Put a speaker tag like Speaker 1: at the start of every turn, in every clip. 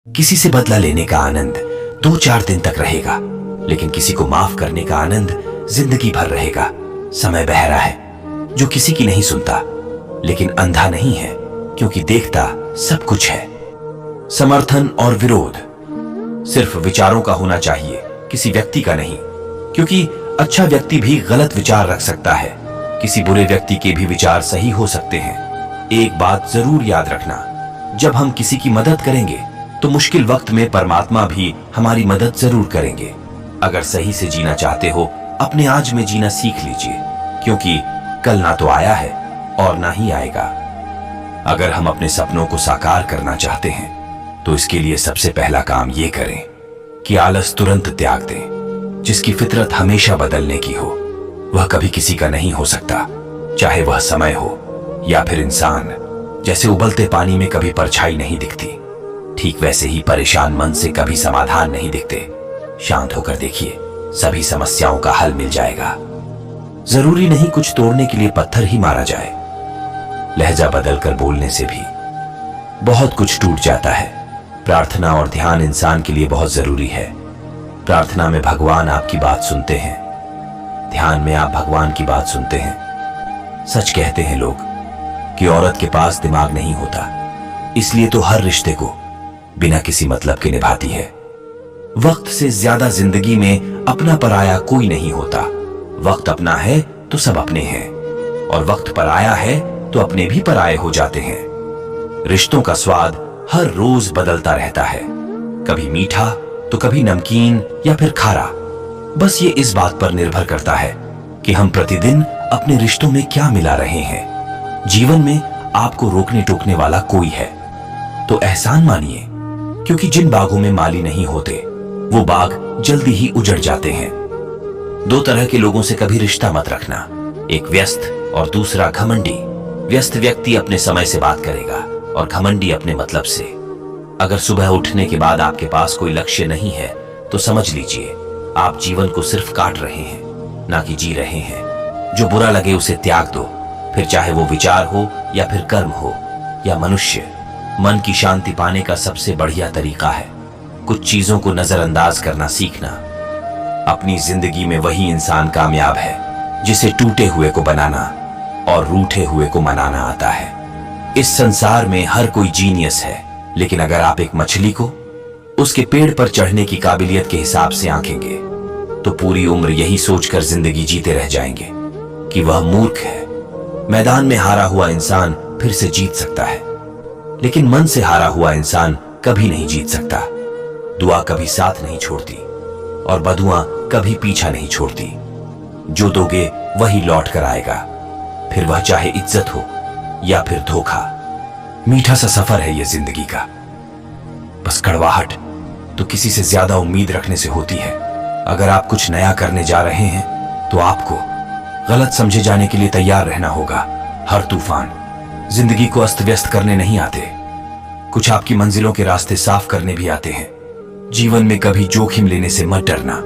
Speaker 1: किसी से बदला लेने का आनंद 2-4 दिन तक रहेगा, लेकिन किसी को माफ करने का आनंद जिंदगी भर रहेगा। समय बहरा है जो किसी की नहीं सुनता, लेकिन अंधा नहीं है क्योंकि देखता सब कुछ है। समर्थन और विरोध सिर्फ विचारों का होना चाहिए, किसी व्यक्ति का नहीं, क्योंकि अच्छा व्यक्ति भी गलत विचार रख सकता है। किसी बुरे व्यक्ति के भी विचार सही हो सकते हैं। एक बात जरूर याद रखना, जब हम किसी की मदद करेंगे तो मुश्किल वक्त में परमात्मा भी हमारी मदद जरूर करेंगे। अगर सही से जीना चाहते हो, अपने आज में जीना सीख लीजिए, क्योंकि कल ना तो आया है और ना ही आएगा। अगर हम अपने सपनों को साकार करना चाहते हैं तो इसके लिए सबसे पहला काम ये करें कि आलस तुरंत त्याग दें। जिसकी फितरत हमेशा बदलने की हो, वह कभी किसी का नहीं हो सकता, चाहे वह समय हो या फिर इंसान। जैसे उबलते पानी में कभी परछाई नहीं दिखती, ठीक वैसे ही परेशान मन से कभी समाधान नहीं दिखते। शांत होकर देखिए, सभी समस्याओं का हल मिल जाएगा। जरूरी नहीं कुछ तोड़ने के लिए पत्थर ही मारा जाए, लहजा बदलकर बोलने से भी बहुत कुछ टूट जाता है। प्रार्थना और ध्यान इंसान के लिए बहुत जरूरी है। प्रार्थना में भगवान आपकी बात सुनते हैं, ध्यान में आप भगवान की बात सुनते हैं। सच कहते हैं लोग कि औरत के पास दिमाग नहीं होता, इसलिए तो हर रिश्ते को बिना किसी मतलब के निभाती है। वक्त से ज्यादा जिंदगी में अपना पराया कोई नहीं होता। वक्त अपना है तो सब अपने हैं, और वक्त पराया है तो अपने भी पराये हो जाते हैं। रिश्तों का स्वाद हर रोज बदलता रहता है, कभी मीठा तो कभी नमकीन या फिर खारा। बस ये इस बात पर निर्भर करता है कि हम प्रतिदिन अपने रिश्तों में क्या मिला रहे हैं। जीवन में आपको रोकने टोकने वाला कोई है तो एहसान मानिए, क्योंकि जिन बागों में माली नहीं होते वो बाग जल्दी ही उजड़ जाते हैं। 2 तरह के लोगों से कभी रिश्ता मत रखना, एक व्यस्त और दूसरा घमंडी। व्यस्त व्यक्ति अपने समय से बात करेगा और घमंडी अपने मतलब से। अगर सुबह उठने के बाद आपके पास कोई लक्ष्य नहीं है तो समझ लीजिए आप जीवन को सिर्फ काट रहे हैं, ना कि जी रहे हैं। जो बुरा लगे उसे त्याग दो, फिर चाहे वो विचार हो या फिर कर्म हो या मनुष्य। मन की शांति पाने का सबसे बढ़िया तरीका है कुछ चीजों को नजरअंदाज करना सीखना। अपनी जिंदगी में वही इंसान कामयाब है जिसे टूटे हुए को बनाना और रूठे हुए को मनाना आता है। इस संसार में हर कोई जीनियस है, लेकिन अगर आप एक मछली को उसके पेड़ पर चढ़ने की काबिलियत के हिसाब से आंकेंगे तो पूरी उम्र यही सोचकर जिंदगी जीते रह जाएंगे कि वह मूर्ख है। मैदान में हारा हुआ इंसान फिर से जीत सकता है, लेकिन मन से हारा हुआ इंसान कभी नहीं जीत सकता। दुआ कभी साथ नहीं छोड़ती और बदुआ कभी पीछा नहीं छोड़ती। जो दोगे वही लौट कर आएगा, फिर वह चाहे इज्जत हो या फिर धोखा। मीठा सा सफर है ये जिंदगी का, बस कड़वाहट तो किसी से ज्यादा उम्मीद रखने से होती है। अगर आप कुछ नया करने जा रहे हैं तो आपको गलत समझे जाने के लिए तैयार रहना होगा। हर तूफान जिंदगी को अस्त व्यस्त करने नहीं आते, कुछ आपकी मंजिलों के रास्ते साफ करने भी आते हैं। जीवन में कभी जोखिम लेने से मत डरना,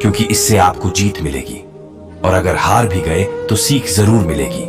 Speaker 1: क्योंकि इससे आपको जीत मिलेगी, और अगर हार भी गए तो सीख जरूर मिलेगी।